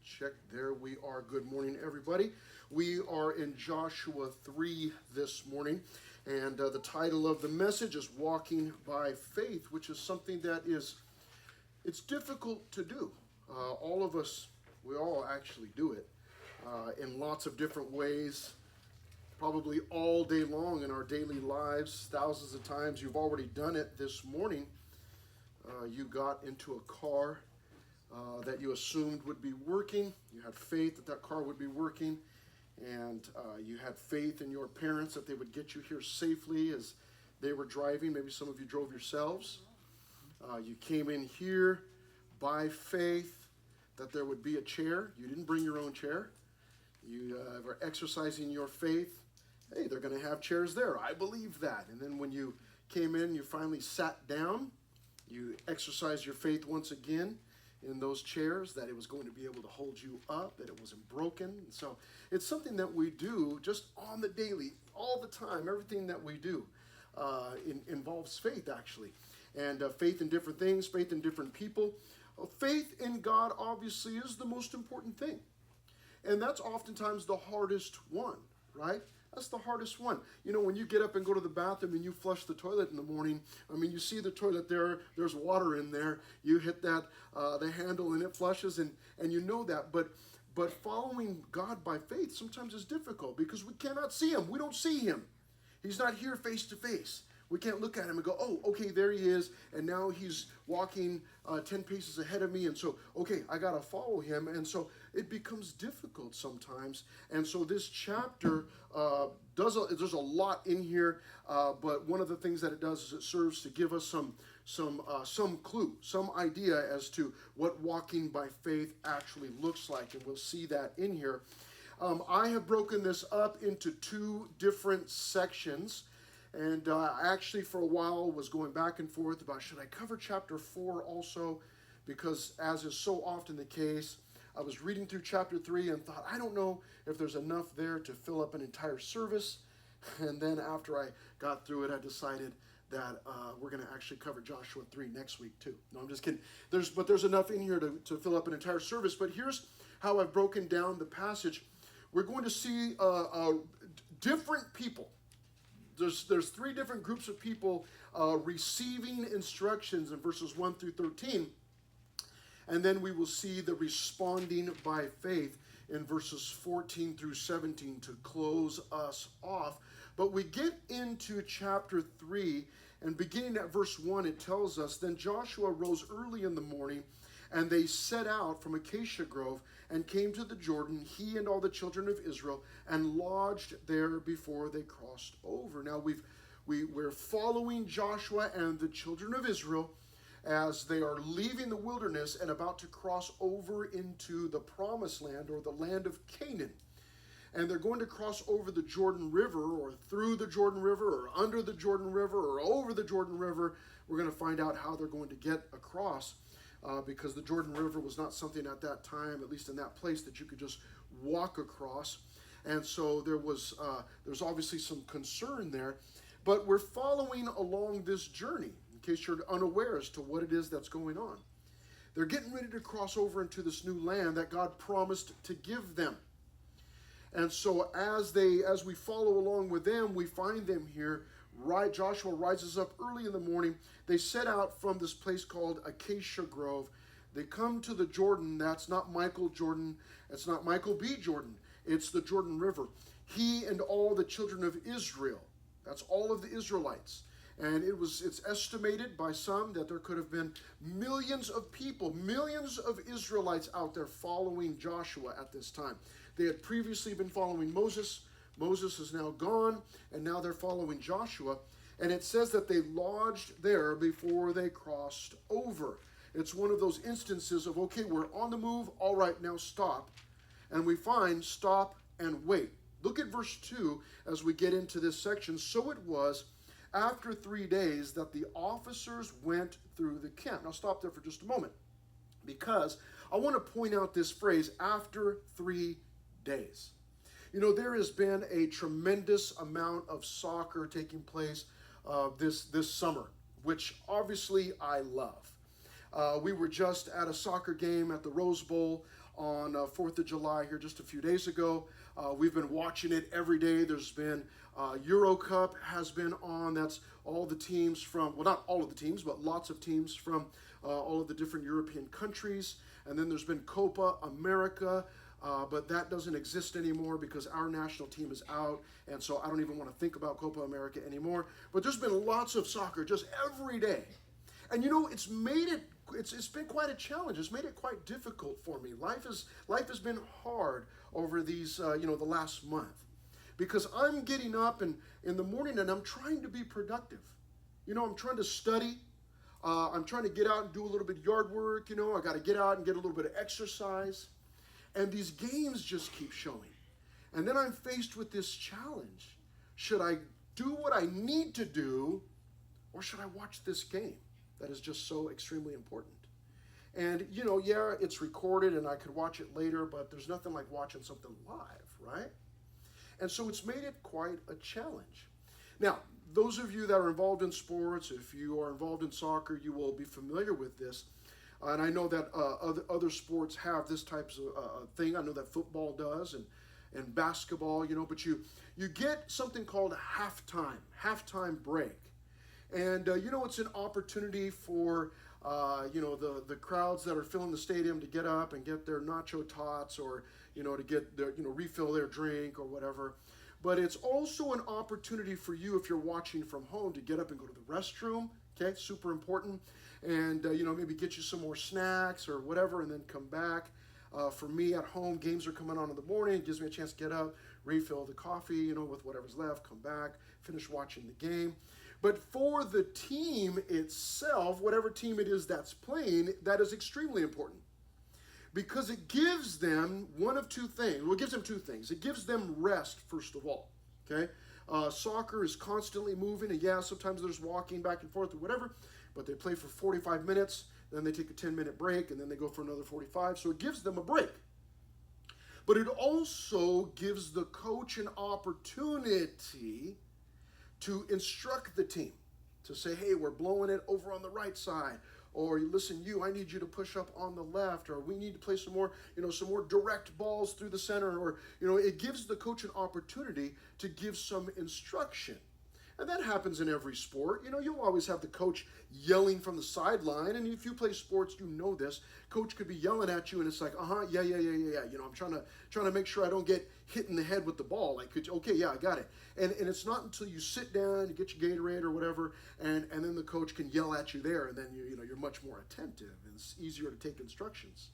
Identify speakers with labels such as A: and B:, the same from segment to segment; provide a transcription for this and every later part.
A: Check, there we are. Good morning, everybody. We are in Joshua 3 this morning, and the title of the message is Walking by Faith, which is something that it's difficult to do. All of us, we all actually do it in lots of different ways, probably all day long in our daily lives, thousands of times. You've already done it this morning. You got into a car that you assumed would be working. You had faith that that car would be working, and you had faith in your parents that they would get you here safely as they were driving. Maybe some of you drove yourselves. You came in here by faith that there would be a chair. You didn't bring your own chair. You were exercising your faith. Hey, they're going to have chairs there. I believe that. And then when you came in, you finally sat down. You exercised your faith once again in those chairs, that it was going to be able to hold you up, that it wasn't broken. And so it's something that we do just on the daily, all the time. Everything that we do involves faith, actually. And faith in different things, faith in different people. Faith in God, obviously, is the most important thing. And that's oftentimes the hardest one, right? That's the hardest one. You know, when you get up and go to the bathroom and you flush the toilet in the morning, I mean, you see the toilet there, there's water in there. You hit that, the handle, and it flushes, and you know that. But following God by faith sometimes is difficult because we cannot see him. We don't see him. He's not here face to face. We can't look at him and go, oh, okay, there he is, and now he's walking 10 paces ahead of me, and so, okay, I got to follow him, and so it becomes difficult sometimes. And so this chapter there's a lot in here, but one of the things that it does is it serves to give us some clue, some idea as to what walking by faith actually looks like, and we'll see that in here. I have broken this up into two different sections. And I actually, for a while, was going back and forth about should I cover chapter 4 also, because as is so often the case, I was reading through chapter 3 and thought, I don't know if there's enough there to fill up an entire service. And then after I got through it, I decided that we're going to actually cover Joshua 3 next week too. No, I'm just kidding. There's enough in here to fill up an entire service. But here's how I've broken down the passage. We're going to see different people. There's three different groups of people receiving instructions in verses 1 through 13. And then we will see the responding by faith in verses 14 through 17 to close us off. But we get into chapter 3, and beginning at verse 1, it tells us, Then Joshua rose early in the morning, and they set out from Acacia Grove and came to the Jordan, he and all the children of Israel, and lodged there before they crossed over. Now we're following Joshua and the children of Israel as they are leaving the wilderness and about to cross over into the promised land, or the land of Canaan. And they're going to cross over the Jordan River, or through the Jordan River, or under the Jordan River, or over the Jordan River. We're going to find out how they're going to get across. Because the Jordan River was not something at that time, at least in that place, that you could just walk across. And so there's obviously some concern there. But we're following along this journey, in case you're unaware as to what it is that's going on. They're getting ready to cross over into this new land that God promised to give them. And so as we follow along with them, we find them here. Right, Joshua rises up early in the morning. They set out from this place called Acacia Grove. They come to the Jordan. That's not Michael Jordan. It's not Michael B. Jordan. It's the Jordan River. He and all the children of Israel. That's all of the Israelites. And it's estimated by some that there could have been millions of people, millions of Israelites out there following Joshua at this time. They had previously been following Moses. Moses is now gone, and now they're following Joshua. And it says that they lodged there before they crossed over. It's one of those instances of, okay, we're on the move. All right, now stop. And we find stop and wait. Look at verse 2 as we get into this section. So it was after 3 days that the officers went through the camp. Now stop there for just a moment, because I want to point out this phrase, after 3 days. You know, there has been a tremendous amount of soccer taking place this summer, which obviously I love. We were just at a soccer game at the Rose Bowl on 4th of July here just a few days ago. We've been watching it every day. There's been Euro Cup has been on. That's all the teams from, well, not all of the teams, but lots of teams from all of the different European countries. And then there's been Copa America, but that doesn't exist anymore because our national team is out. And so I don't even want to think about Copa America anymore. But there's been lots of soccer just every day. And you know, it's been quite a challenge. It's made it quite difficult for me. Life has been hard over these, the last month, because I'm getting up in the morning and I'm trying to be productive. You know, I'm trying to study. I'm trying to get out and do a little bit of yard work. You know, I got to get out and get a little bit of exercise. And these games just keep showing. And then I'm faced with this challenge. Should I do what I need to do, or should I watch this game that is just so extremely important? And, you know, yeah, it's recorded and I could watch it later, but there's nothing like watching something live, right? And so it's made it quite a challenge. Now, those of you that are involved in sports, if you are involved in soccer, you will be familiar with this. And I know that other sports have this type of thing. I know that football does, and basketball, you know, but you get something called a halftime break. And, it's an opportunity for, the crowds that are filling the stadium to get up and get their nacho tots, or, to get their, refill their drink or whatever. But it's also an opportunity for you, if you're watching from home, to get up and go to the restroom. Okay, super important. And, maybe get you some more snacks or whatever, and then come back. For me at home, games are coming on in the morning. It gives me a chance to get up, refill the coffee, with whatever's left, come back, finish watching the game. But for the team itself, whatever team it is that's playing, that is extremely important, because it gives them one of two things. Well, it gives them two things. It gives them rest, first of all, okay? Soccer is constantly moving, and yeah, sometimes there's walking back and forth or whatever, but they play for 45 minutes, then they take a 10-minute break, and then they go for another 45, so it gives them a break. But it also gives the coach an opportunity to instruct the team, to say, hey, we're blowing it over on the right side, or listen, I need you to push up on the left, or we need to play some more direct balls through the center, or, it gives the coach an opportunity to give some instruction. And that happens in every sport. You'll always have the coach yelling from the sideline. And if you play sports, you know this. Coach could be yelling at you, and it's like, yeah. I'm trying to make sure I don't get hit in the head with the ball. Like, okay, yeah, I got it. And it's not until you sit down, you get your Gatorade or whatever, and then the coach can yell at you there, and then you're much more attentive, and it's easier to take instructions.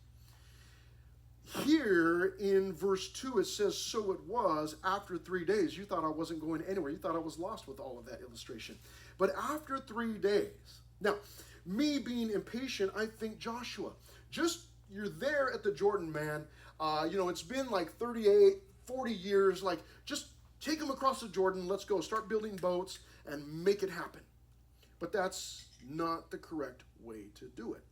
A: Here in verse 2, it says, so it was after 3 days. You thought I wasn't going anywhere. You thought I was lost with all of that illustration. But after 3 days. Now, me being impatient, I think Joshua, you're there at the Jordan, man. It's been like 38, 40 years. Like, just take them across the Jordan. Let's go. Start building boats and make it happen. But that's not the correct way to do it.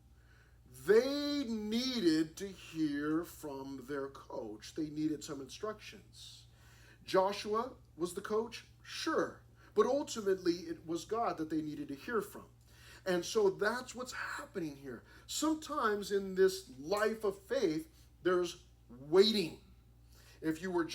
A: They needed to hear from their coach. They needed some instructions. Joshua was the coach? Sure. But ultimately, it was God that they needed to hear from. And so that's what's happening here. Sometimes in this life of faith, there's waiting. If you were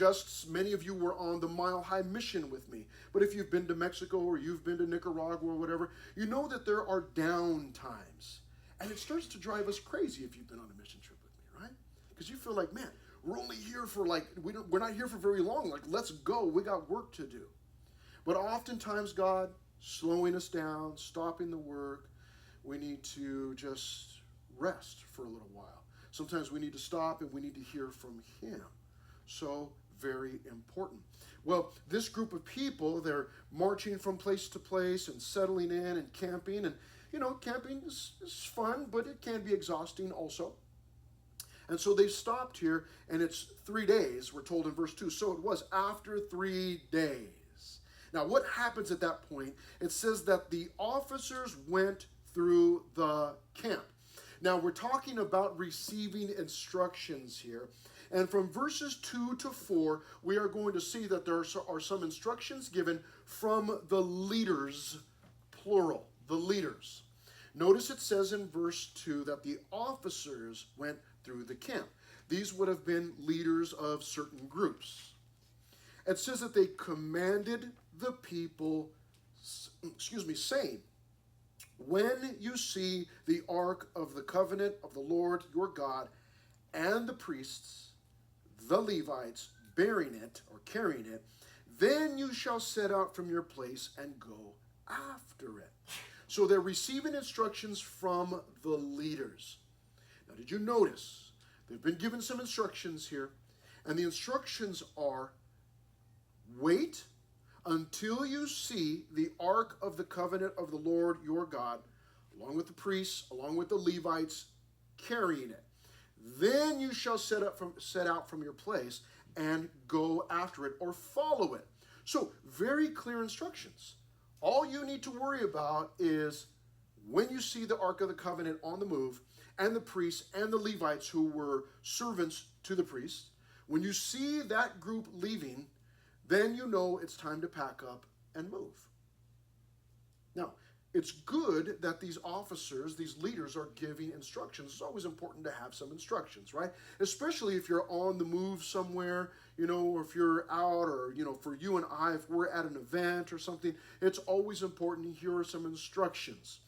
A: many of you were on the Mile High mission with me. But if you've been to Mexico or you've been to Nicaragua or whatever, you know that there are down times. And it starts to drive us crazy if you've been on a mission trip with me, right? Because you feel like, man, we're only here for we're not here for very long. Like, let's go. We got work to do. But oftentimes, God slowing us down, stopping the work. We need to just rest for a little while. Sometimes we need to stop and we need to hear from Him. So, very important. Well, this group of people, they're marching from place to place and settling in and camping. And camping is fun, but it can be exhausting also. And so they stopped here, and it's 3 days, we're told in verse 2. So it was after 3 days. Now, what happens at that point? It says that the officers went through the camp. Now, we're talking about receiving instructions here. And from verses 2 to 4, we are going to see that there are some instructions given from the leaders, plural, the leaders. Notice it says in verse 2 that the officers went through the camp. These would have been leaders of certain groups. It says that they commanded the people, saying, when you see the ark of the covenant of the Lord your God and the priests, the Levites, bearing it or carrying it, then you shall set out from your place and go after it. So they're receiving instructions from the leaders. Now, did you notice? They've been given some instructions here, and the instructions are, wait until you see the ark of the covenant of the Lord your God, along with the priests, along with the Levites, carrying it. Then you shall set out from your place and go after it or follow it. So, very clear instructions. All you need to worry about is when you see the Ark of the Covenant on the move, and the priests and the Levites who were servants to the priests, when you see that group leaving, then you know it's time to pack up and move. Now, it's good that these officers, these leaders, are giving instructions. It's always important to have some instructions, right? Especially if you're on the move somewhere, or if you're out, or, for you and I, if we're at an event or something, it's always important to hear some instructions.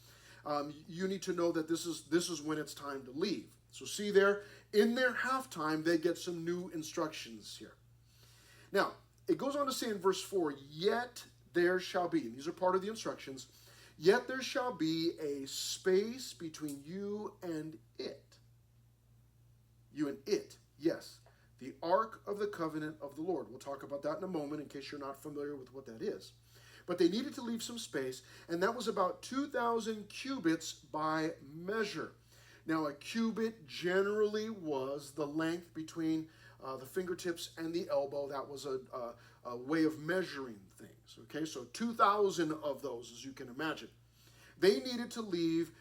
A: You need to know that this is when it's time to leave. So see there, in their halftime, they get some new instructions here. Now, it goes on to say in verse 4, yet there shall be, and these are part of the instructions, yet there shall be a space between you and it. You and it, yes. The Ark of the Covenant of the Lord. We'll talk about that in a moment in case you're not familiar with what that is. But they needed to leave some space, and that was about 2,000 cubits by measure. Now, a cubit generally was the length between the fingertips and the elbow. That was a way of measuring things. Okay, so 2,000 of those, as you can imagine. They needed to leave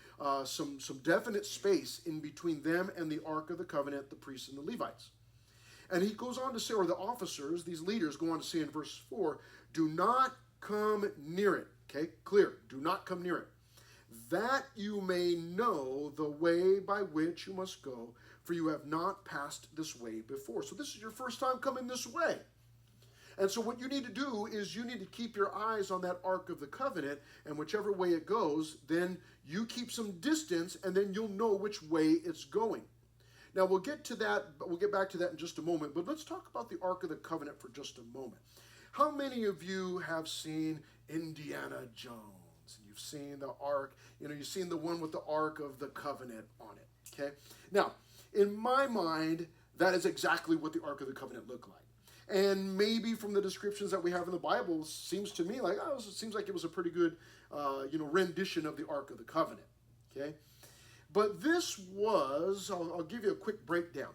A: some definite space in between them and the Ark of the Covenant, the priests and the Levites. And he goes on to say, or the officers, these leaders go on to say in verse 4, do not come near it. Okay, clear. Do not come near it. That you may know the way by which you must go, for you have not passed this way before. So this is your first time coming this way. And so what you need to do is you need to keep your eyes on that Ark of the Covenant, and whichever way it goes, then you keep some distance, and then you'll know which way it's going. Now we'll get to that, but we'll get back to that in just a moment, but let's talk about the Ark of the Covenant for just a moment. How many of you have seen Indiana Jones? You've seen the Ark, you've seen the one with the Ark of the Covenant on it, okay? Now, in my mind, that is exactly what the Ark of the Covenant looked like. And maybe from the descriptions that we have in the Bible, seems to me like, it seems like it was a pretty good, rendition of the Ark of the Covenant, okay? But this was, I'll give you a quick breakdown.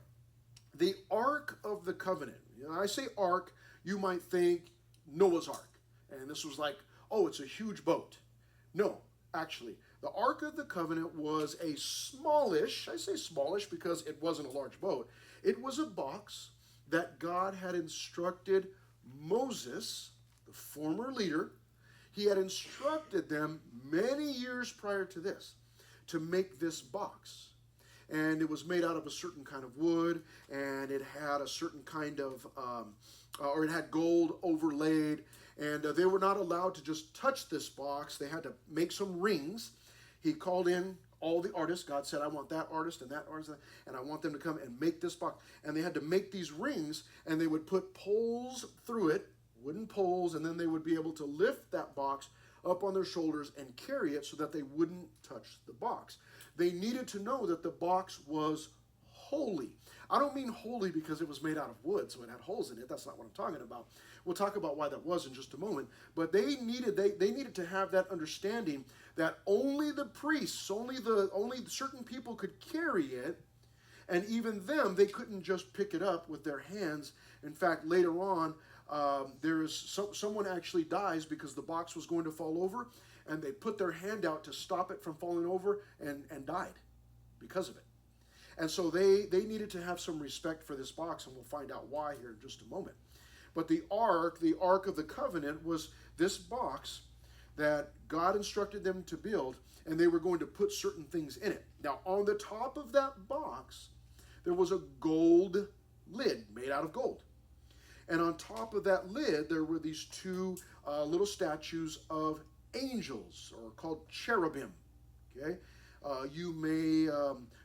A: The Ark of the Covenant. I say Ark, you might think Noah's Ark. And this was like, oh, it's a huge boat. No, actually, the Ark of the Covenant was a smallish, I say smallish because it wasn't a large boat. It was a box that God had instructed Moses, the former leader, he had instructed them many years prior to this to make this box. And it was made out of a certain kind of wood, and it had a certain kind of, or it had gold overlaid, and they were not allowed to just touch this box. They had to make some rings. He called in all the artists. God said, I want that artist and that artist, and I want them to come and make this box. And they had to make these rings, and they would put poles through it, wooden poles, and then they would be able to lift that box up on their shoulders and carry it so that they wouldn't touch the box. They needed to know that the box was holy. I don't mean holy because it was made out of wood, so it had holes in it. That's not what I'm talking about. We'll talk about why that was in just a moment. But they needed to have that understanding that only the priests, only certain people could carry it, and even them, they couldn't just pick it up with their hands. In fact, later on, someone actually dies because the box was going to fall over, and they put their hand out to stop it from falling over and died because of it. And so they needed to have some respect for this box, and we'll find out why here in just a moment. But the Ark of the Covenant, was this box that God instructed them to build, and they were going to put certain things in it. Now, on the top of that box, there was a gold lid made out of gold. And on top of that lid, there were these two little statues of angels, or called cherubim. Okay, you may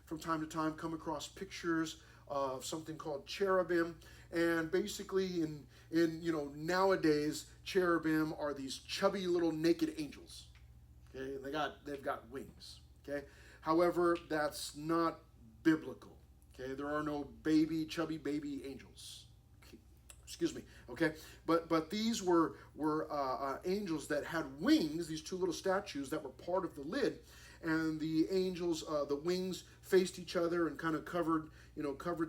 A: from time to time come across pictures of something called cherubim, and basically in nowadays cherubim are these chubby little naked angels. Okay, and they've got wings. Okay, however, that's not biblical. Okay, there are no chubby baby angels. Excuse me. Okay, but these were angels that had wings. These two little statues that were part of the lid, and the angels, the wings faced each other and kind of covered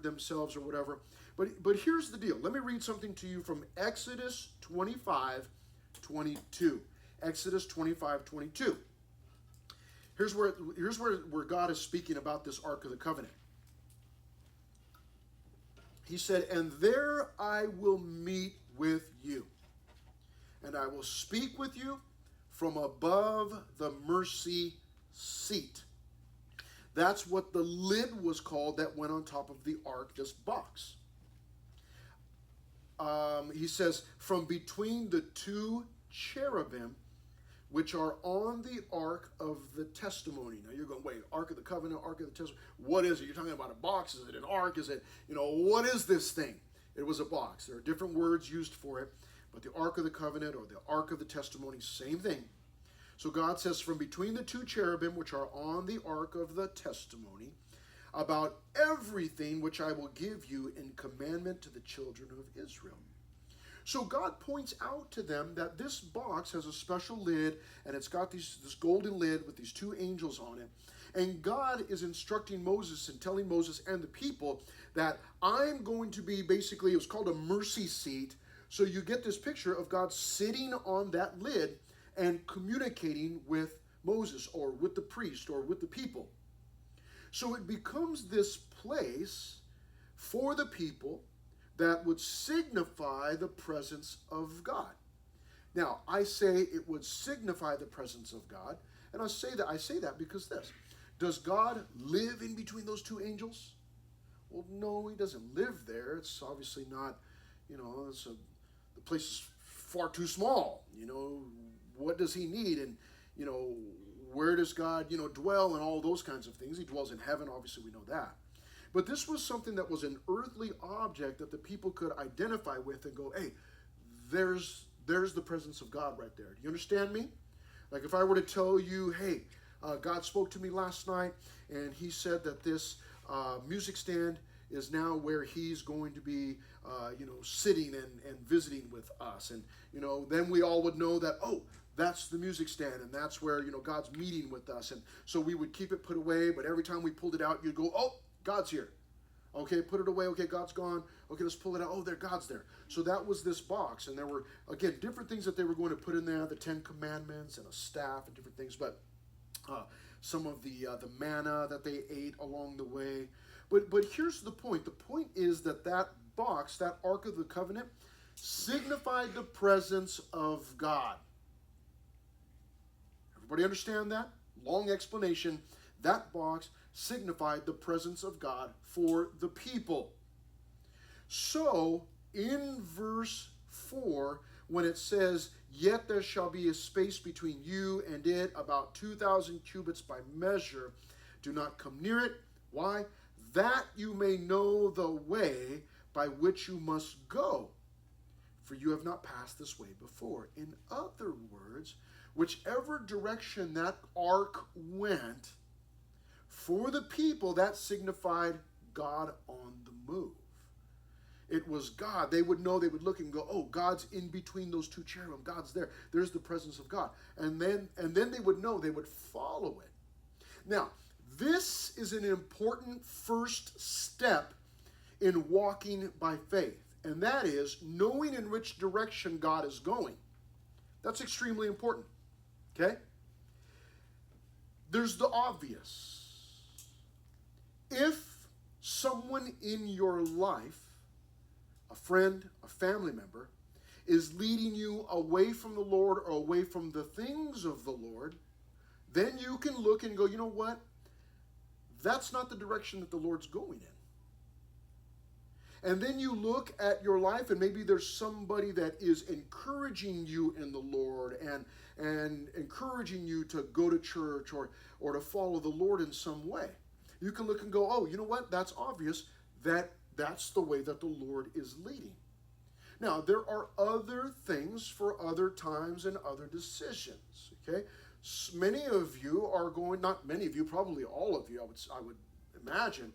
A: themselves or whatever. But here's the deal. Let me read something to you from Exodus 25:22. Exodus 25:22. Here's where God is speaking about this Ark of the Covenant. He said, "And there I will meet with you, and I will speak with you from above the mercy seat." That's what the lid was called that went on top of the ark, this box. He says, "From between the two cherubim, which are on the ark of the testimony." Now you're going, wait, Ark of the Covenant, Ark of the Testimony. What is it? You're talking about a box? Is it an ark? Is it, what is this thing? It was a box. There are different words used for it, but the Ark of the Covenant or the Ark of the Testimony, same thing. So God says, "From between the two cherubim, which are on the Ark of the Testimony, about everything which I will give you in commandment to the children of Israel." So God points out to them that this box has a special lid, and it's got this golden lid with these two angels on it. And God is instructing Moses and telling Moses and the people that I'm going to be, basically, it was called a mercy seat. So you get this picture of God sitting on that lid and communicating with Moses or with the priest or with the people. So it becomes this place for the people that would signify the presence of God. Now, I say it would signify the presence of God, and I say that because this. Does God live in between those two angels? Well, no, he doesn't live there. It's obviously not, the place is far too small. What does he need? And, where does God, dwell and all those kinds of things? He dwells in heaven, obviously we know that. But this was something that was an earthly object that the people could identify with and go, hey, there's the presence of God right there. Do you understand me? Like if I were to tell you, hey, God spoke to me last night and he said that this music stand is now where he's going to be, sitting and visiting with us. And, then we all would know that, oh, that's the music stand and that's where, God's meeting with us. And so we would keep it put away, but every time we pulled it out, you'd go, oh, God's here. Okay, put it away. Okay, God's gone. Okay, let's pull it out. Oh, God's there. So that was this box. And there were, again, different things that they were going to put in there, the 10 Commandments and a staff and different things. But some of the manna that they ate along the way. But here's the point. The point is that box, that Ark of the Covenant, signified the presence of God. Everybody understand that? Long explanation. That box signified the presence of God for the people. So, in verse 4, when it says, "Yet there shall be a space between you and it, about 2,000 cubits by measure. Do not come near it." Why? "That you may know the way by which you must go, for you have not passed this way before." In other words, whichever direction that ark went, for the people, that signified God on the move. It was God. They would know, they would look and go, oh, God's in between those two cherubim. God's there. There's the presence of God. And then they would know, they would follow it. Now, this is an important first step in walking by faith. And that is knowing in which direction God is going. That's extremely important. Okay? There's the obvious. If someone in your life, a friend, a family member, is leading you away from the Lord or away from the things of the Lord, then you can look and go, you know what? That's not the direction that the Lord's going in. And then you look at your life, and maybe there's somebody that is encouraging you in the Lord and encouraging you to go to church or to follow the Lord in some way. You can look and go, oh, you know what? That's obvious. That's the way that the Lord is leading. Now, there are other things for other times and other decisions, okay? Many of you are going, not many of you, probably all of you, I would imagine,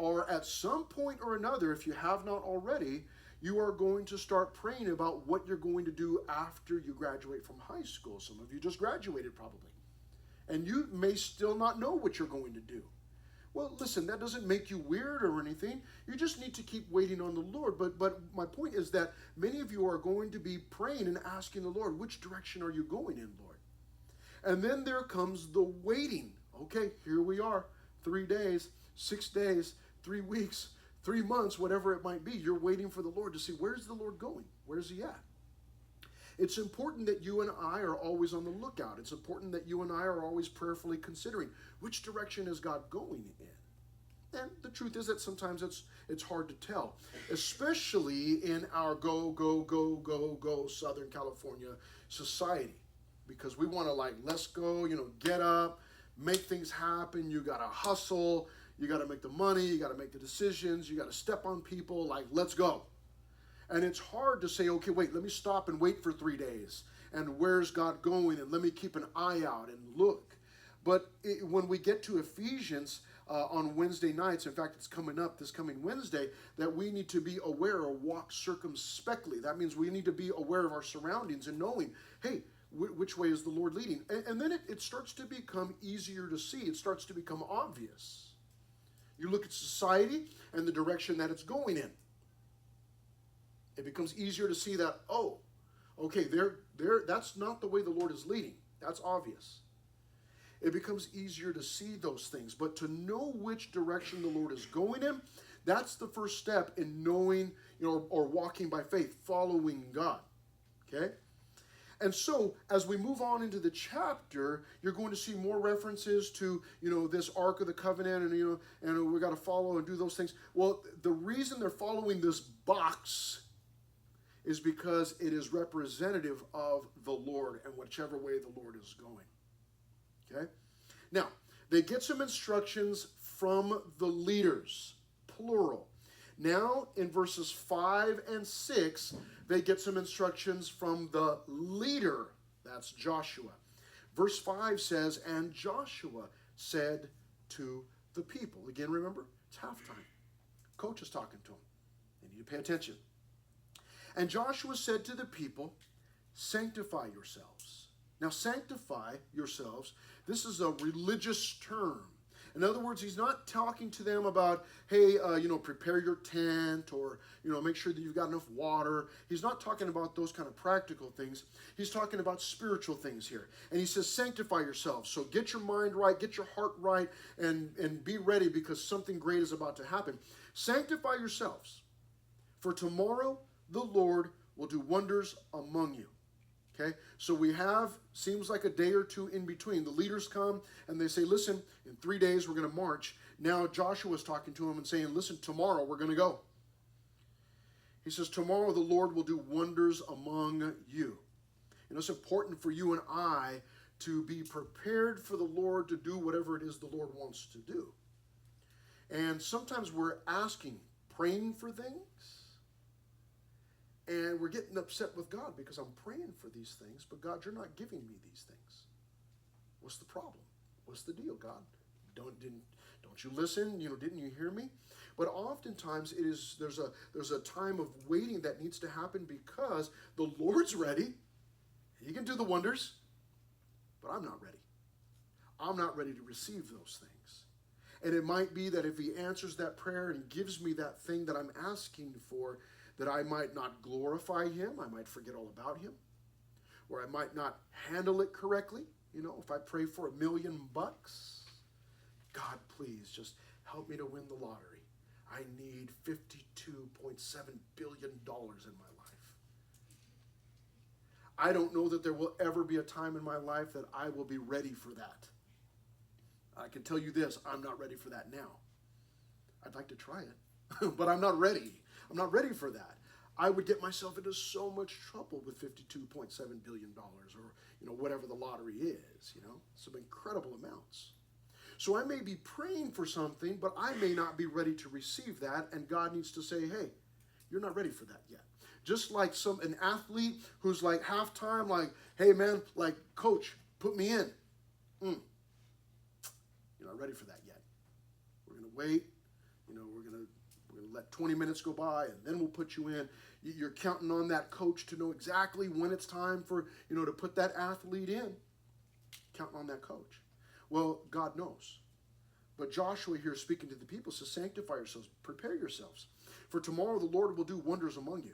A: are at some point or another, if you have not already, you are going to start praying about what you're going to do after you graduate from high school. Some of you just graduated probably, and you may still not know what you're going to do. Well, listen, that doesn't make you weird or anything. You just need to keep waiting on the Lord. But my point is that many of you are going to be praying and asking the Lord, which direction are you going in, Lord? And then there comes the waiting. Okay, here we are, 3 days, 6 days, 3 weeks, 3 months, whatever it might be. You're waiting for the Lord to see, where's the Lord going? Where's he at? It's important that you and I are always on the lookout. It's important that you and I are always prayerfully considering which direction is God going in. And the truth is that sometimes it's hard to tell, especially in our go Southern California society, because we want to let's go, get up, make things happen. You got to hustle. You got to make the money. You got to make the decisions. You got to step on people. Let's go. And it's hard to say, okay, wait, let me stop and wait for 3 days. And where's God going? And let me keep an eye out and look. But when we get to Ephesians on Wednesday nights, in fact, it's coming up this coming Wednesday, that we need to be aware or walk circumspectly. That means we need to be aware of our surroundings and knowing, hey, which way is the Lord leading? And then it starts to become easier to see. It starts to become obvious. You look at society and the direction that it's going in. It becomes easier to see that, oh, okay, that's not the way the Lord is leading. That's obvious. It becomes easier to see those things. But to know which direction the Lord is going in, that's the first step in knowing, or walking by faith, following God. Okay? And so, as we move on into the chapter, you're going to see more references to, this Ark of the Covenant, and we got to follow and do those things. Well, the reason they're following this box is because it is representative of the Lord and whichever way the Lord is going. Okay? Now, they get some instructions from the leaders, plural. Now, in verses 5 and 6, they get some instructions from the leader, that's Joshua. Verse 5 says, and Joshua said to the people. Again, remember, it's halftime. Coach is talking to them. They need to pay attention. And Joshua said to the people, sanctify yourselves. Now, sanctify yourselves, this is a religious term. In other words, he's not talking to them about, hey, prepare your tent or, make sure that you've got enough water. He's not talking about those kind of practical things. He's talking about spiritual things here. And he says, sanctify yourselves. So get your mind right, get your heart right, and be ready because something great is about to happen. Sanctify yourselves, for tomorrow the Lord will do wonders among you. Okay, so we have, seems like a day or two in between. The leaders come and they say, listen, in 3 days we're going to march. Now Joshua's talking to him and saying, listen, tomorrow we're going to go. He says, tomorrow the Lord will do wonders among you. It's important for you and I to be prepared for the Lord to do whatever it is the Lord wants to do. And sometimes we're asking, praying for things. And we're getting upset with God because I'm praying for these things, but God, you're not giving me these things. What's the problem? What's the deal, God? Don't you listen? Didn't you hear me? But oftentimes there's a time of waiting that needs to happen because the Lord's ready. He can do the wonders, but I'm not ready. I'm not ready to receive those things. And it might be that if he answers that prayer and gives me that thing that I'm asking for, that I might not glorify him, I might forget all about him, or I might not handle it correctly. If I pray for $1 million, God, please just help me to win the lottery. I need $52.7 billion in my life. I don't know that there will ever be a time in my life that I will be ready for that. I can tell you this, I'm not ready for that now. I'd like to try it, but I'm not ready. I'm not ready for that. I would get myself into so much trouble with $52.7 billion or, whatever the lottery is, some incredible amounts. So I may be praying for something, but I may not be ready to receive that, and God needs to say, hey, you're not ready for that yet. Just like an athlete who's like halftime, like, hey man, like, coach, put me in. You're not ready for that yet. We're going to wait. We're going to let 20 minutes go by, and then we'll put you in. You're counting on that coach to know exactly when it's time for, to put that athlete in. Counting on that coach. Well, God knows. But Joshua here speaking to the people says, sanctify yourselves, prepare yourselves, for tomorrow the Lord will do wonders among you.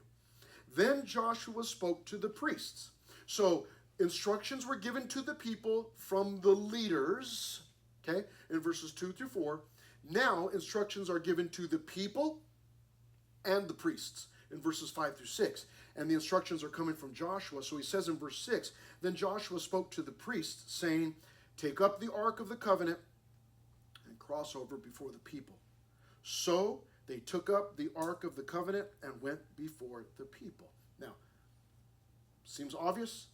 A: Then Joshua spoke to the priests. So instructions were given to the people from the leaders, okay, in verses 2 through 4. Now instructions are given to the people and the priests in verses 5 through 6. And the instructions are coming from Joshua. So he says in verse 6, then Joshua spoke to the priests, saying, take up the ark of the covenant and cross over before the people. So they took up the ark of the covenant and went before the people. Now, seems obvious,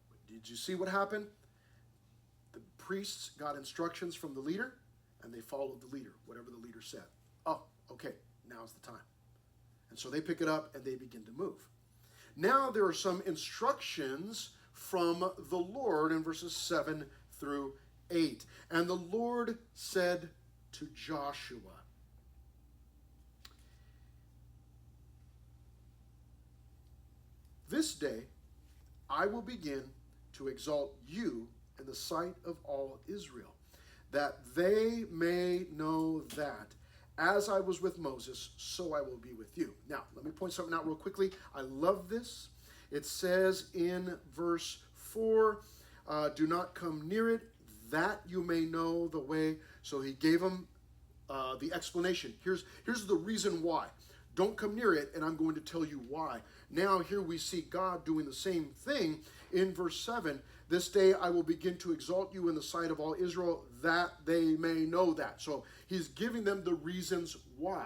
A: but did you see what happened? The priests got instructions from the leader, and they followed the leader, whatever the leader said. Oh, okay, now's the time. And so they pick it up, and they begin to move. Now there are some instructions from the Lord in verses 7 through 8. And the Lord said to Joshua, this day I will begin to exalt you in the sight of all Israel, that they may know that as I was with Moses, so I will be with you. Now, let me point something out real quickly. I love this. It says in verse 4, do not come near it, that you may know the way. So he gave them the explanation. Here's the reason why. Don't come near it, and I'm going to tell you why. Now here we see God doing the same thing in verse 7. This day I will begin to exalt you in the sight of all Israel, that they may know that. So he's giving them the reasons why.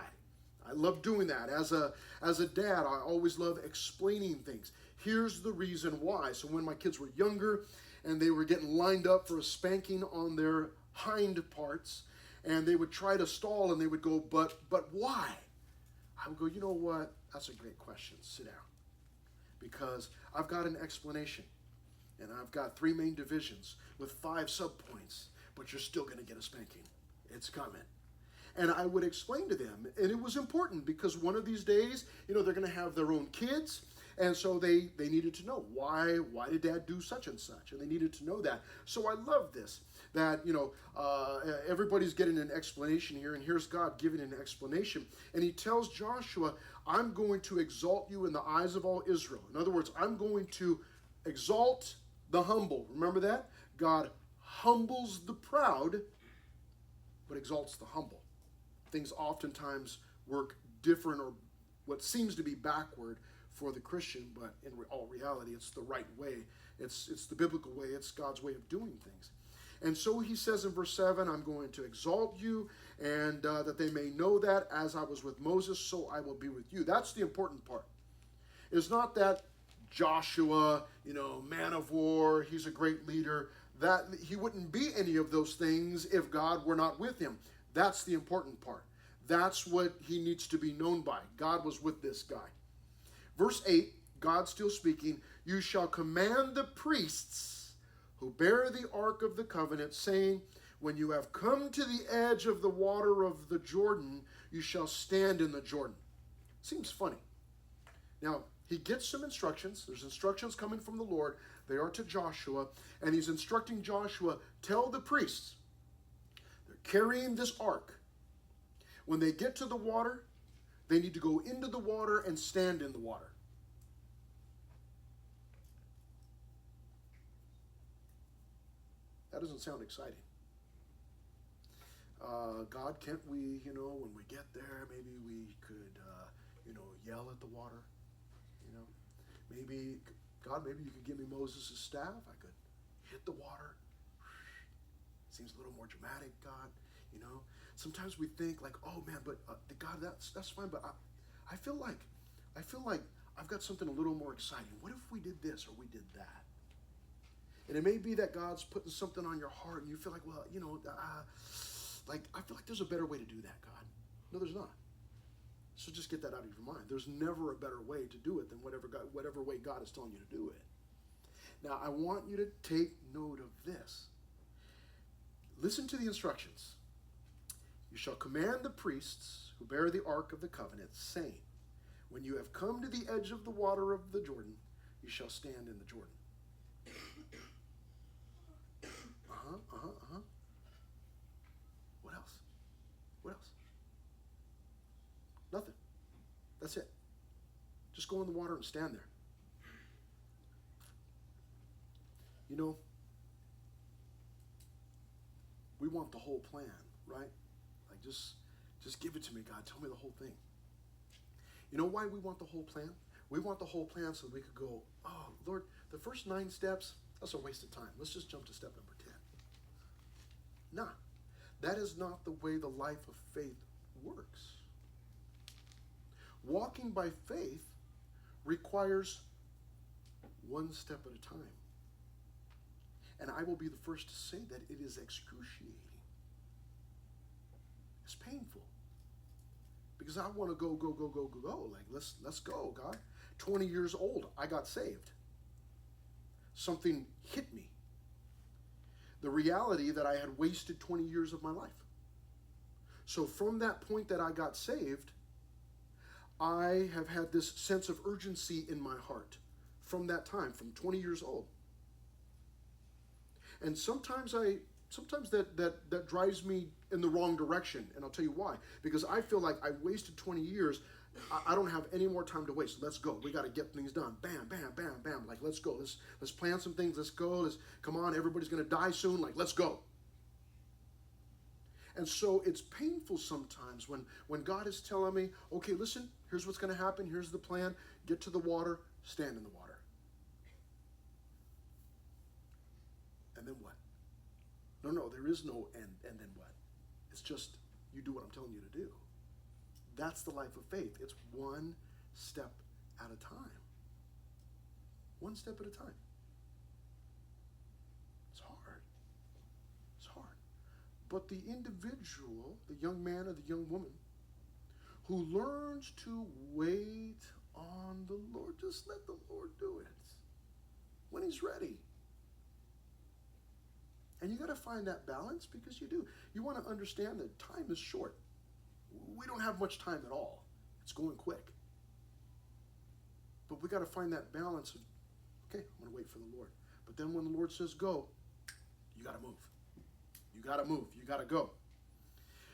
A: I love doing that. As a dad, I always love explaining things. Here's the reason why. So when my kids were younger and they were getting lined up for a spanking on their hind parts, and they would try to stall and they would go, but why? I would go, you know what? That's a great question. Sit down. Because I've got an explanation. And I've got 3 main divisions with 5 subpoints. But you're still going to get a spanking. It's coming. And I would explain to them. And it was important because one of these days, they're going to have their own kids. And so they needed to know, why did Dad do such and such? And they needed to know that. So I love this, that, everybody's getting an explanation here, and here's God giving an explanation. And he tells Joshua, I'm going to exalt you in the eyes of all Israel. In other words, I'm going to exalt the humble. Remember that? God humbles the proud, but exalts the humble. Things oftentimes work different, or what seems to be backward for the Christian, but in all reality, it's the right way. It's the biblical way. It's God's way of doing things. And so he says in verse 7, I'm going to exalt you, and that they may know that as I was with Moses, so I will be with you. That's the important part. It's not that Joshua, man of war, he's a great leader, that he wouldn't be any of those things if God were not with him. That's the important part. That's what he needs to be known by. God was with this guy. Verse 8, God still speaking, you shall command the priests who bear the ark of the covenant, saying, when you have come to the edge of the water of the Jordan, you shall stand in the Jordan. Seems funny. Now, he gets some instructions. There's instructions coming from the Lord. They are to Joshua, and he's instructing Joshua, tell the priests, they're carrying this ark. When they get to the water, they need to go into the water and stand in the water. That doesn't sound exciting. God, can't we, when we get there, maybe we could, yell at the water? Maybe, God, maybe you could give me Moses' staff. I could hit the water. Seems a little more dramatic, God, Sometimes we think like, oh man, but God, that's fine, but I feel like I've got something a little more exciting. What if we did this or we did that? And it may be that God's putting something on your heart and you feel like, well, like I feel like there's a better way to do that, God. No, there's not. So just get that out of your mind. There's never a better way to do it than whatever way God is telling you to do it. Now, I want you to take note of this. Listen to the instructions. You shall command the priests who bear the ark of the covenant, saying, when you have come to the edge of the water of the Jordan, you shall stand in the Jordan. What else? What else? Nothing. That's it. Just go in the water and stand there. You know, we want the whole plan, right? Like just give it to me, God. Tell me the whole thing. You know why we want the whole plan? We want the whole plan so we could go, oh, Lord, the first 9 steps, that's a waste of time. Let's just jump to step number 10. Nah, that is not the way the life of faith works. Walking by faith requires one step at a time. And I will be the first to say that it is excruciating. It's painful. Because I want to go. Like, let's go, God. 20 years old, I got saved. Something hit me. The reality that I had wasted 20 years of my life. So from that point that I got saved, I have had this sense of urgency in my heart from that time, from 20 years old. And sometimes that drives me in the wrong direction, and I'll tell you why. Because I feel like I wasted 20 years. I don't have any more time to waste. Let's go. We got to get things done. Bam, bam, bam, bam. Like, let's go. Let's plan some things. Let's go. Come on. Everybody's going to die soon. Like, let's go. And so it's painful sometimes when God is telling me, okay, listen, here's what's going to happen. Here's the plan. Get to the water. Stand in the water. And then what? No, there is no and then what? It's just you do what I'm telling you to do. That's the life of faith. It's one step at a time. One step at a time. It's hard. It's hard. But the individual, the young man or the young woman, who learns to wait on the Lord, just let the Lord do it when He's ready. And you got to find that balance because you do. You want to understand that time is short. We don't have much time at all. It's going quick. But we got to find that balance of, okay, I'm going to wait for the Lord. But then when the Lord says go, you got to move. You got to move. You got to go.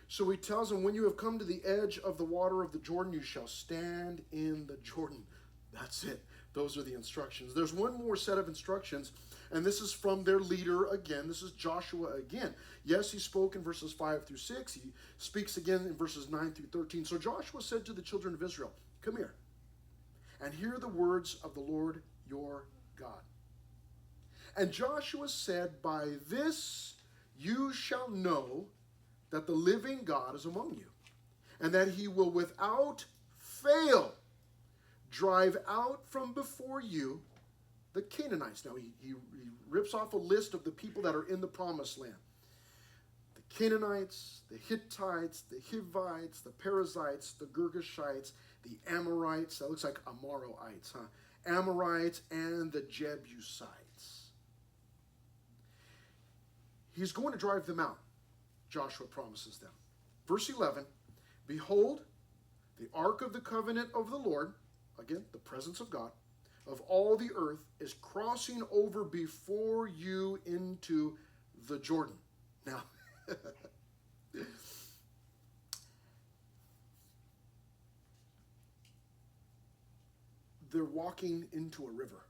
A: So He tells them, when you have come to the edge of the water of the Jordan, you shall stand in the Jordan. That's it. Those are the instructions. There's one more set of instructions, and this is from their leader again. This is Joshua again. Yes, he spoke in verses 5 through 6. He speaks again in verses 9 through 13. So Joshua said to the children of Israel, come here, and hear the words of the Lord your God. And Joshua said, by this you shall know that the living God is among you, and that He will without fail drive out from before you the Canaanites. Now, he rips off a list of the people that are in the promised land. The Canaanites, the Hittites, the Hivites, the Perizzites, the Girgashites, the Amorites. That looks like Amaroites, huh? Amorites and the Jebusites. He's going to drive them out, Joshua promises them. Verse 11, behold, the ark of the covenant of the Lord, again, the presence of God, of all the earth, is crossing over before you into the Jordan. Now, they're walking into a river.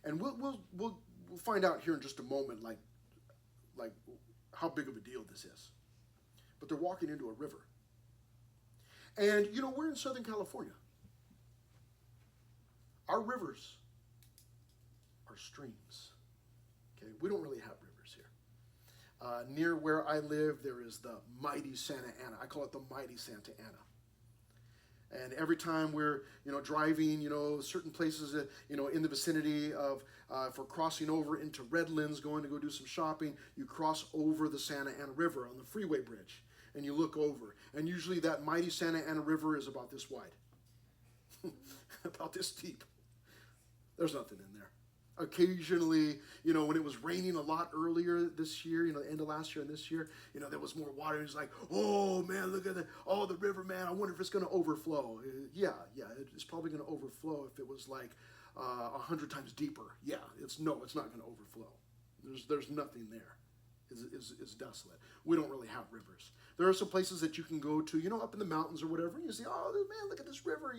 A: And we'll find out here in just a moment, like how big of a deal this is. But they're walking into a river. And, you know, we're in Southern California. Our rivers are streams. Okay, we don't really have rivers here. Near where I live, there is the mighty Santa Ana. I call it the mighty Santa Ana. And every time we're, driving, certain places, in the vicinity of, for crossing over into Redlands, going to go do some shopping, you cross over the Santa Ana River on the freeway bridge, and you look over. And usually that mighty Santa Ana River is about this wide, about this deep. There's nothing in there. Occasionally, when it was raining a lot earlier this year, the end of last year and this year, there was more water. And it's like, oh man, look at the river, man. I wonder if it's going to overflow. Yeah, it's probably going to overflow if it was like 100 times deeper. Yeah, it's not going to overflow. There's nothing there. It's desolate. We don't really have rivers. There are some places that you can go to, up in the mountains or whatever, and you see, oh, man, look at this river,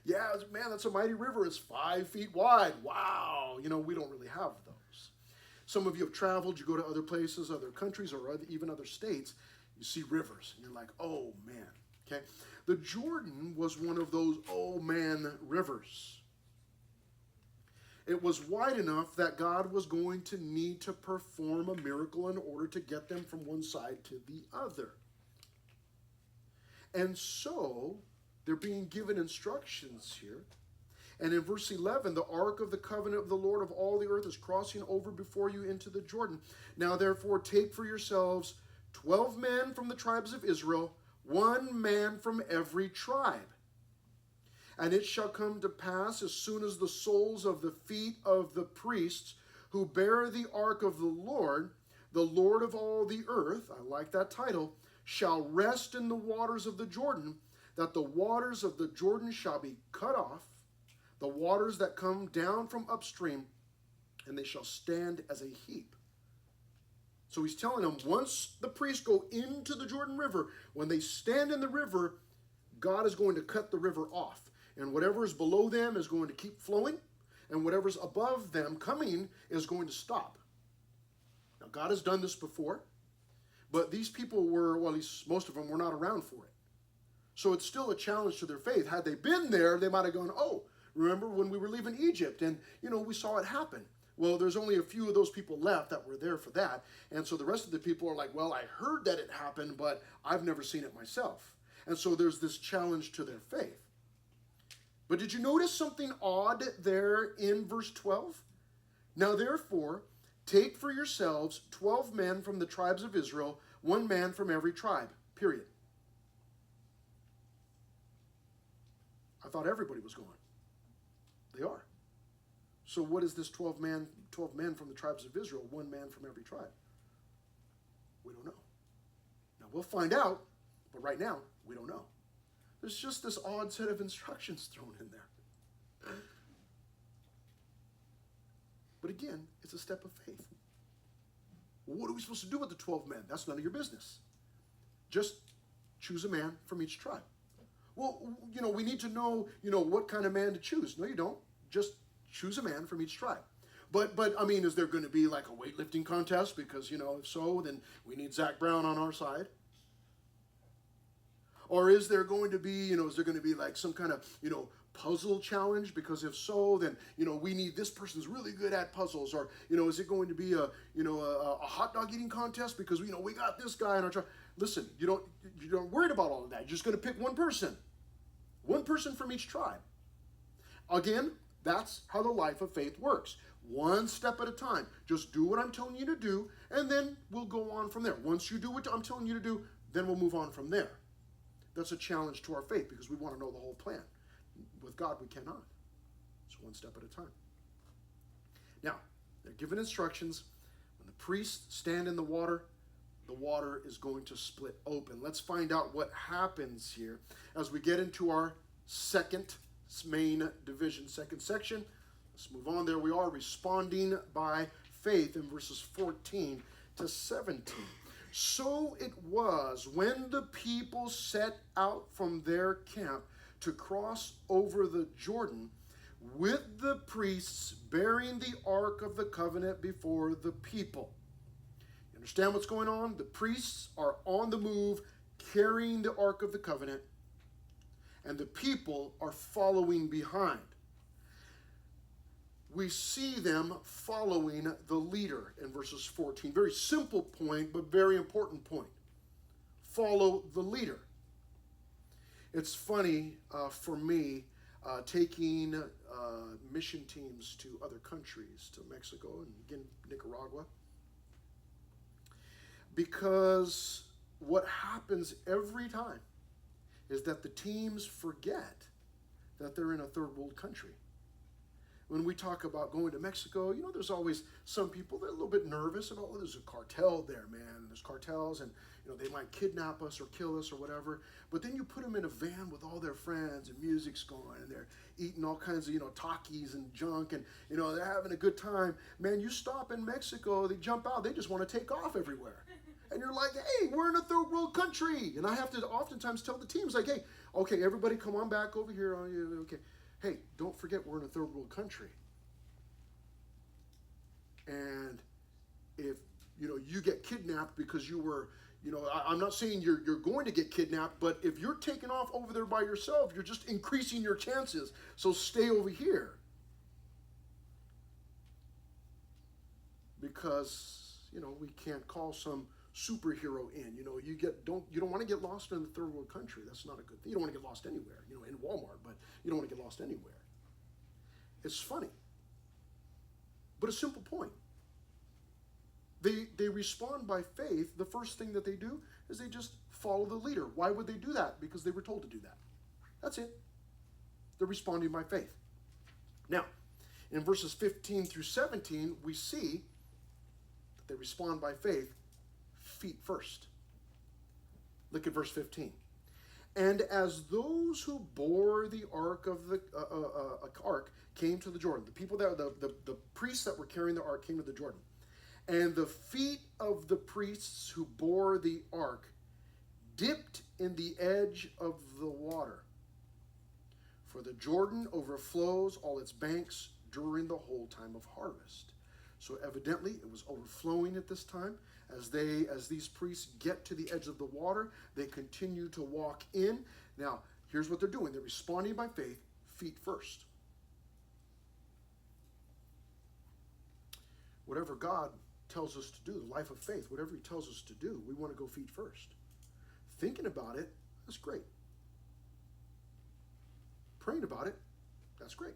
A: Yeah, man, that's a mighty river. It's 5 feet wide. Wow. We don't really have those. Some of you have traveled. You go to other places, other countries, or even other states. You see rivers, and you're like, oh, man. Okay? The Jordan was one of those, oh, man, rivers. It was wide enough that God was going to need to perform a miracle in order to get them from one side to the other. And so, they're being given instructions here. And in verse 11, the ark of the covenant of the Lord of all the earth is crossing over before you into the Jordan. Now, therefore, take for yourselves 12 men from the tribes of Israel, 1 man from every tribe. And it shall come to pass, as soon as the soles of the feet of the priests who bear the ark of the Lord of all the earth, I like that title, shall rest in the waters of the Jordan, that the waters of the Jordan shall be cut off, the waters that come down from upstream, and they shall stand as a heap. So he's telling them, once the priests go into the Jordan River, when they stand in the river, God is going to cut the river off. And whatever is below them is going to keep flowing, and whatever's above them coming is going to stop. Now, God has done this before, but these people were, well, at least most of them were not around for it. So it's still a challenge to their faith. Had they been there, they might have gone, oh, remember when we were leaving Egypt and, we saw it happen. Well, there's only a few of those people left that were there for that. And so the rest of the people are like, well, I heard that it happened, but I've never seen it myself. And so there's this challenge to their faith. But did you notice something odd there in verse 12? Now, therefore, take for yourselves 12 men from the tribes of Israel, 1 man from every tribe, period. I thought everybody was going. They are. So what is this 12 men from the tribes of Israel, 1 man from every tribe? We don't know. Now, we'll find out, but right now, we don't know. There's just this odd set of instructions thrown in there. But again, it's a step of faith. Well, what are we supposed to do with the 12 men? That's none of your business. Just choose a man from each tribe. Well, we need to know, what kind of man to choose. No, you don't. Just choose a man from each tribe. But I mean, is there going to be like a weightlifting contest? Because, if so, then we need Zach Brown on our side. Or is there going to be, like some kind of, puzzle challenge? Because if so, then, we need this person's really good at puzzles. Or, is it going to be a hot dog eating contest? Because, we got this guy in our tribe. Listen, you don't worry about all of that. You're just going to pick one person. One person from each tribe. Again, that's how the life of faith works. One step at a time. Just do what I'm telling you to do, and then we'll go on from there. Once you do what I'm telling you to do, then we'll move on from there. That's a challenge to our faith because we want to know the whole plan. With God, we cannot. It's one step at a time. Now, they're given instructions. When the priests stand in the water is going to split open. Let's find out what happens here as we get into our second main division, second section. Let's move on. There we are, responding by faith in verses 14 to 17. So it was when the people set out from their camp to cross over the Jordan with the priests bearing the ark of the covenant before the people. You understand what's going on? The priests are on the move carrying the ark of the covenant, and the people are following behind. We see them following the leader in verses 14. Very simple point, but very important point. Follow the leader. It's funny for me taking mission teams to other countries, to Mexico and again Nicaragua, because what happens every time is that the teams forget that they're in a third world country. When we talk about going to Mexico, there's always some people that are a little bit nervous about, oh, there's a cartel there, man. There's cartels, and they might kidnap us or kill us or whatever. But then you put them in a van with all their friends, and music's going, and they're eating all kinds of, Takis and junk, and they're having a good time. Man, you stop in Mexico, they jump out, they just want to take off everywhere. And you're like, hey, we're in a third world country. And I have to oftentimes tell the teams, like, hey, okay, everybody come on back over here. Okay. Hey, don't forget we're in a third world country. And if, you get kidnapped because you were, I'm not saying you're going to get kidnapped, but if you're taking off over there by yourself, you're just increasing your chances. So stay over here. Because, we can't call some superhero in. You don't want to get lost in the third world country. That's not a good thing. You don't want to get lost anywhere, in Walmart, but you don't want to get lost anywhere. It's funny, but a simple point. They respond by faith. The first thing that they do is they just follow the leader. Why would they do that? Because they were told to do that. That's it. They're responding by faith. Now, in verses 15 through 17, we see that they respond by faith, feet first. Look at verse 15. And as those who bore the ark of the ark came to the Jordan, the people that the priests that were carrying the ark came to the Jordan, and the feet of the priests who bore the ark dipped in the edge of the water, for the Jordan overflows all its banks during the whole time of harvest. So evidently it was overflowing at this time. As these priests get to the edge of the water, they continue to walk in. Now, here's what they're doing. They're responding by faith, feet first. Whatever God tells us to do, the life of faith, whatever he tells us to do, we want to go feet first. Thinking about it, that's great. Praying about it, that's great.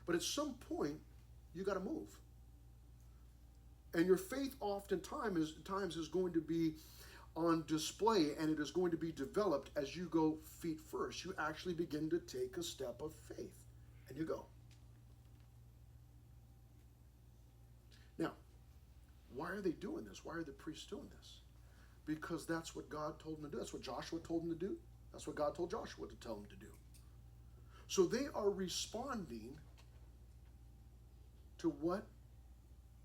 A: But at some point, you got to move. And your faith oftentimes is going to be on display, and it is going to be developed as you go feet first. You actually begin to take a step of faith, and you go. Now, why are they doing this? Why are the priests doing this? Because that's what God told them to do. That's what Joshua told them to do. That's what God told Joshua to tell them to do. So they are responding to what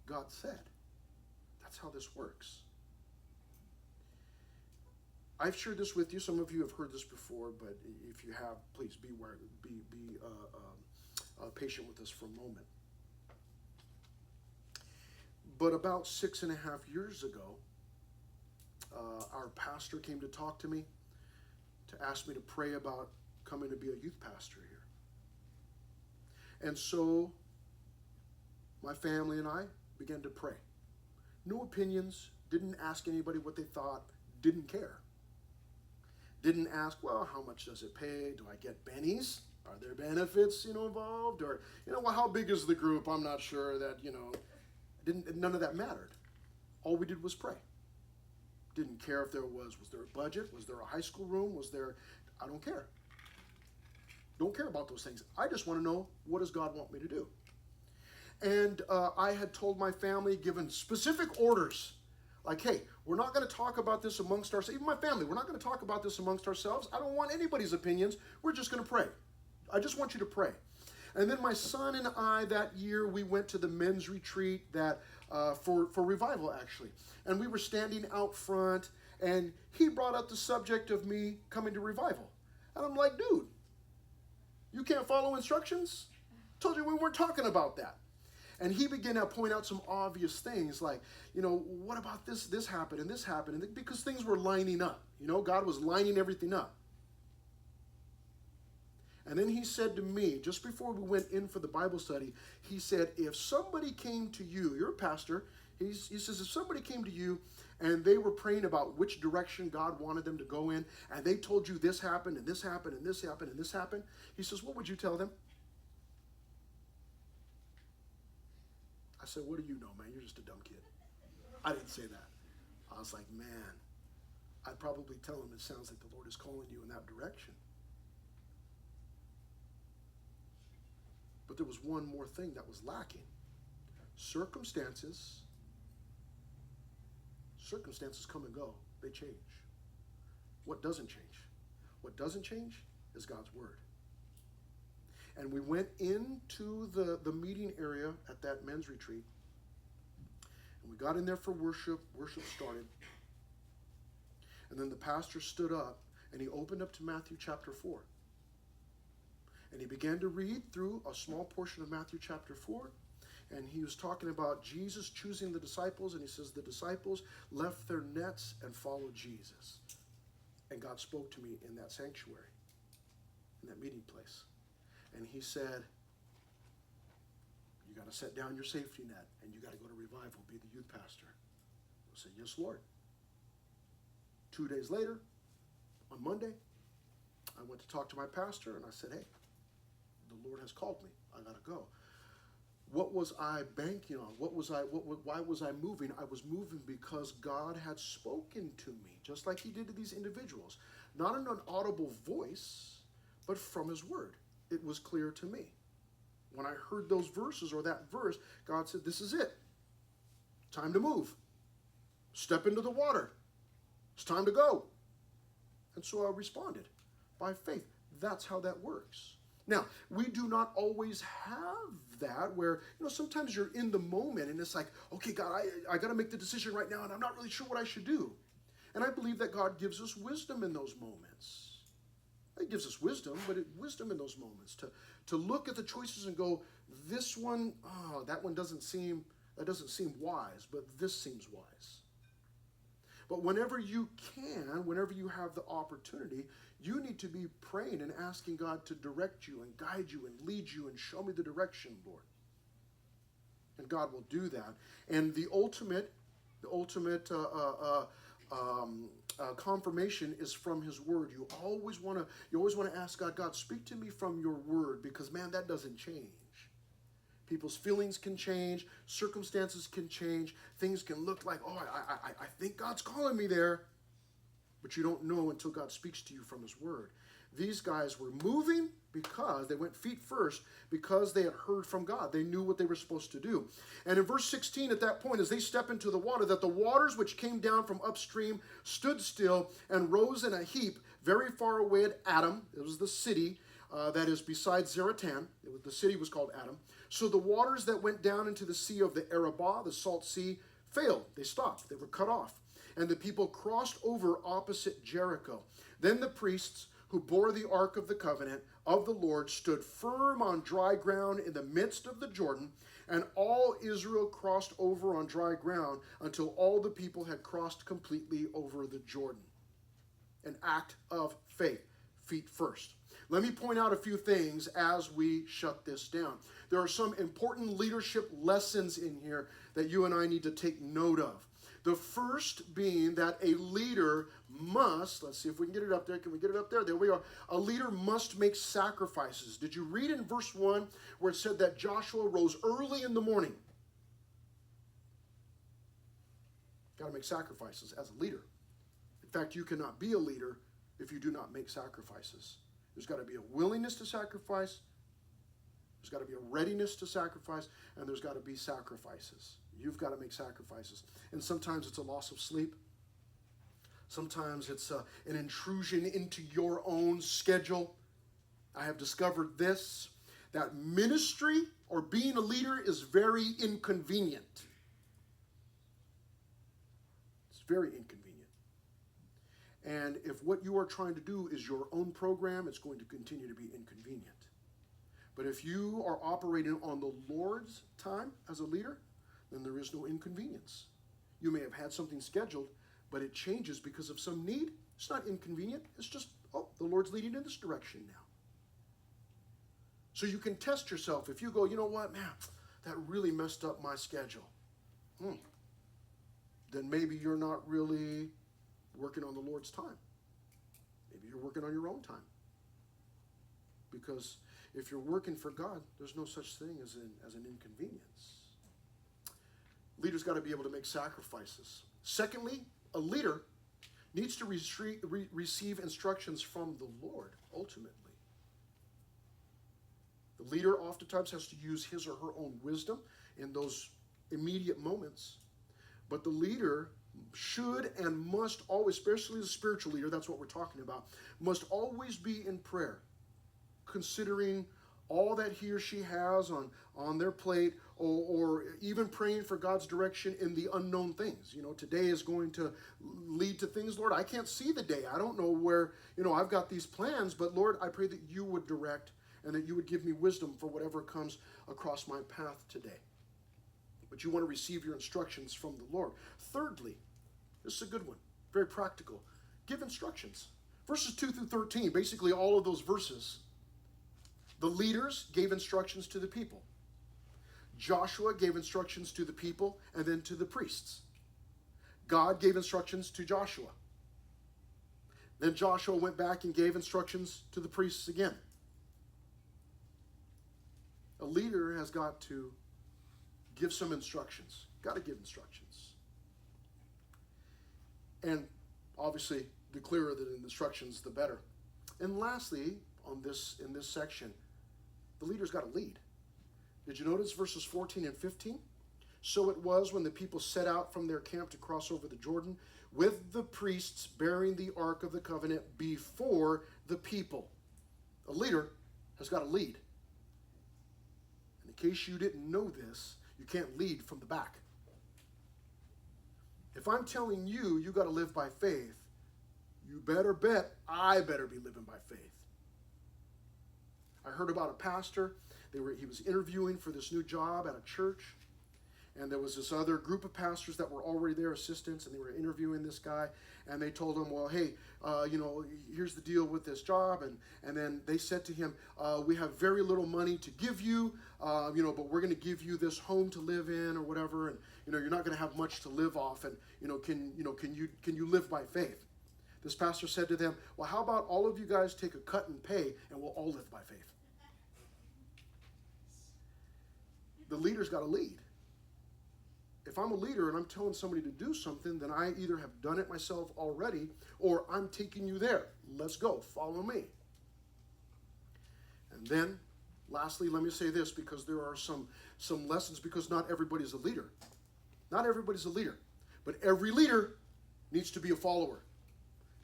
A: God said. That's how this works. I've shared this with you. Some of you have heard this before, but if you have, please be patient with us for a moment. But about 6.5 years ago, our pastor came to talk to me to ask me to pray about coming to be a youth pastor here. And so my family and I began to pray. No opinions, didn't ask anybody what they thought, didn't care. Didn't ask, well, how much does it pay? Do I get bennies? Are there benefits, involved? Or, well, how big is the group? I'm not sure that, none of that mattered. All we did was pray. Didn't care if was there a budget? Was there a high school room? I don't care. Don't care about those things. I just want to know, what does God want me to do? And I had told my family, given specific orders, like, hey, we're not going to talk about this amongst ourselves. Even my family, we're not going to talk about this amongst ourselves. I don't want anybody's opinions. We're just going to pray. I just want you to pray. And then my son and I, that year, we went to the men's retreat that for revival, actually. And we were standing out front, and he brought up the subject of me coming to revival. And I'm like, dude, you can't follow instructions? Told you we weren't talking about that. And he began to point out some obvious things like, what about this? This happened and this happened. And because things were lining up. God was lining everything up. And then he said to me, just before we went in for the Bible study, he said, if somebody came to you, you're a pastor, he says, if somebody came to you and they were praying about which direction God wanted them to go in, and they told you this happened, and this happened, and this happened, and this happened, he says, what would you tell them? I said, what do you know, man? You're just a dumb kid. I didn't say that. I was like, man, I'd probably tell him it sounds like the Lord is calling you in that direction. But there was one more thing that was lacking. Circumstances come and go. They change. What doesn't change? What doesn't change is God's word. And we went into the meeting area at that men's retreat. And we got in there for worship. Worship started. And then the pastor stood up and he opened up to Matthew chapter 4. And he began to read through a small portion of Matthew chapter 4. And he was talking about Jesus choosing the disciples. And he says the disciples left their nets and followed Jesus. And God spoke to me in that sanctuary, in that meeting place. And he said, you got to set down your safety net and you got to go to revival, be the youth pastor. I said, yes, Lord. 2 days later, on Monday, I went to talk to my pastor and I said, hey, the Lord has called me. I got to go. What was I banking on? Why was I moving? I was moving because God had spoken to me, just like he did to these individuals. Not in an audible voice, but from his word. It was clear to me. When I heard those verses or that verse, God said, this is it. Time to move. Step into the water. It's time to go. And so I responded by faith. That's how that works. Now, we do not always have that where, sometimes you're in the moment and it's like, okay, God, I got to make the decision right now and I'm not really sure what I should do. And I believe that God gives us wisdom in those moments. He gives us wisdom, but wisdom in those moments to look at the choices and go, this one, that doesn't seem wise, but this seems wise. But whenever you have the opportunity, you need to be praying and asking God to direct you and guide you and lead you and show me the direction, Lord. And God will do that. And the ultimate confirmation is from his word. You always want to ask God, speak to me from your word, because man, that doesn't change. People's feelings can change, circumstances can change, things can look like, I think God's calling me there, but you don't know until God speaks to you from his word. These guys were moving because they went feet first, because they had heard from God. They knew what they were supposed to do. And in verse 16, at that point, as they step into the water, that the waters which came down from upstream stood still and rose in a heap very far away at Adam. It was the city that is beside Zaratan. The city was called Adam. So the waters that went down into the sea of the Arabah, the salt sea, failed. They stopped. They were cut off. And the people crossed over opposite Jericho. Then the priests who bore the ark of the covenant of the Lord stood firm on dry ground in the midst of the Jordan, and all Israel crossed over on dry ground until all the people had crossed completely over the Jordan. An act of faith, feet first. Let me point out a few things as we shut this down. There are some important leadership lessons in here that you and I need to take note of. The first being that a leader must, let's see if we can get it up there. Can we get it up there? There we are. A leader must make sacrifices. Did you read in verse 1 where it said that Joshua rose early in the morning? Got to make sacrifices as a leader. In fact, you cannot be a leader if you do not make sacrifices. There's got to be a willingness to sacrifice. There's got to be a readiness to sacrifice, and there's got to be sacrifices. You've got to make sacrifices. And sometimes it's a loss of sleep. Sometimes it's an intrusion into your own schedule. I have discovered this, that ministry or being a leader is very inconvenient. It's very inconvenient. And if what you are trying to do is your own program, it's going to continue to be inconvenient. But if you are operating on the Lord's time as a leader, then there is no inconvenience. You may have had something scheduled, but it changes because of some need. It's not inconvenient. It's just, the Lord's leading in this direction now. So you can test yourself. If you go, you know what, man, that really messed up my schedule. then maybe you're not really working on the Lord's time. Maybe you're working on your own time. Because if you're working for God, there's no such thing as an inconvenience. Leaders got to be able to make sacrifices. Secondly, a leader needs to receive instructions from the Lord, ultimately. The leader oftentimes has to use his or her own wisdom in those immediate moments. But the leader should and must always, especially the spiritual leader, that's what we're talking about, must always be in prayer, considering all that he or she has on their plate, or even praying for God's direction in the unknown things. Today is going to lead to things, Lord, I can't see the day. I don't know where, I've got these plans, but Lord, I pray that you would direct and that you would give me wisdom for whatever comes across my path today. But you want to receive your instructions from the Lord. Thirdly, this is a good one, very practical. Give instructions. Verses 2 through 13, basically all of those verses, the leaders gave instructions to the people. Joshua gave instructions to the people and then to the priests. God gave instructions to Joshua. Then Joshua went back and gave instructions to the priests again. A leader has got to give some instructions. Got to give instructions. And obviously, the clearer the instructions, the better. And lastly, in this section, the leader's got to lead. Did you notice verses 14 and 15? So it was when the people set out from their camp to cross over the Jordan, with the priests bearing the Ark of the Covenant before the people. A leader has got to lead. And in case you didn't know this, you can't lead from the back. If I'm telling you, you got to live by faith, you better bet I better be living by faith. I heard about a pastor. He was interviewing for this new job at a church, and there was this other group of pastors that were already there, assistants, and they were interviewing this guy, and they told him, well, hey, here's the deal with this job, and then they said to him, we have very little money to give you, but we're going to give you this home to live in or whatever, and you're not going to have much to live off, and can you live by faith? This pastor said to them, well, how about all of you guys take a cut and pay, and we'll all live by faith. The leader's got to lead. If I'm a leader and I'm telling somebody to do something, then I either have done it myself already or I'm taking you there. Let's go. Follow me. And then, lastly, let me say this, because there are some lessons, because not everybody's a leader. Not everybody's a leader. But every leader needs to be a follower.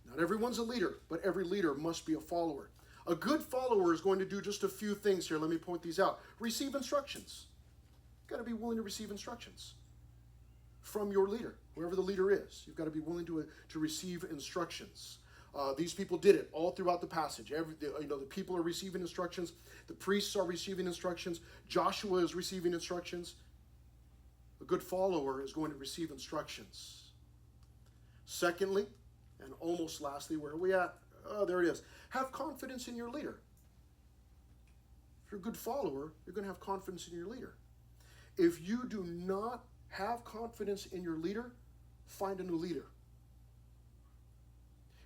A: Not everyone's a leader, but every leader must be a follower. A good follower is going to do just a few things here. Let me point these out. Receive instructions. You've got to be willing to receive instructions from your leader, whoever the leader is. You've got to be willing to receive instructions. These people did it all throughout the passage. The people are receiving instructions. The priests are receiving instructions. Joshua is receiving instructions. A good follower is going to receive instructions. Secondly, and almost lastly, where are we at? Oh, there it is. Have confidence in your leader. If you're a good follower, you're going to have confidence in your leader. If you do not have confidence in your leader, find a new leader.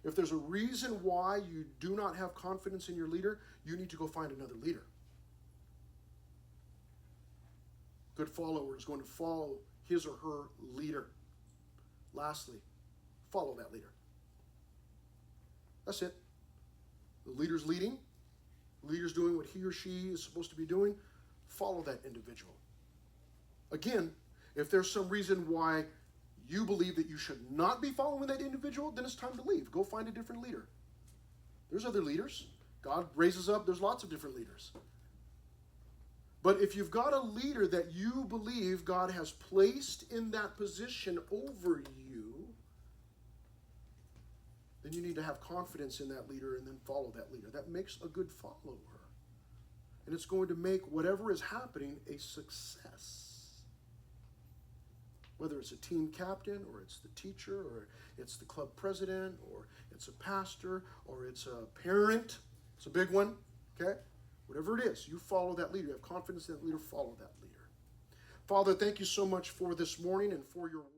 A: If there's a reason why you do not have confidence in your leader, you need to go find another leader. Good follower is going to follow his or her leader. Lastly, follow that leader. That's it. The leader's leading. The leader's doing what he or she is supposed to be doing. Follow that individual. Again, if there's some reason why you believe that you should not be following that individual, then it's time to leave. Go find a different leader. There's other leaders. God raises up. There's lots of different leaders. But if you've got a leader that you believe God has placed in that position over you, then you need to have confidence in that leader and then follow that leader. That makes a good follower. And it's going to make whatever is happening a success. Whether it's a team captain, or it's the teacher, or it's the club president, or it's a pastor, or it's a parent. It's a big one, okay? Whatever it is, you follow that leader. You have confidence in that leader, follow that leader. Father, thank you so much for this morning and for your word.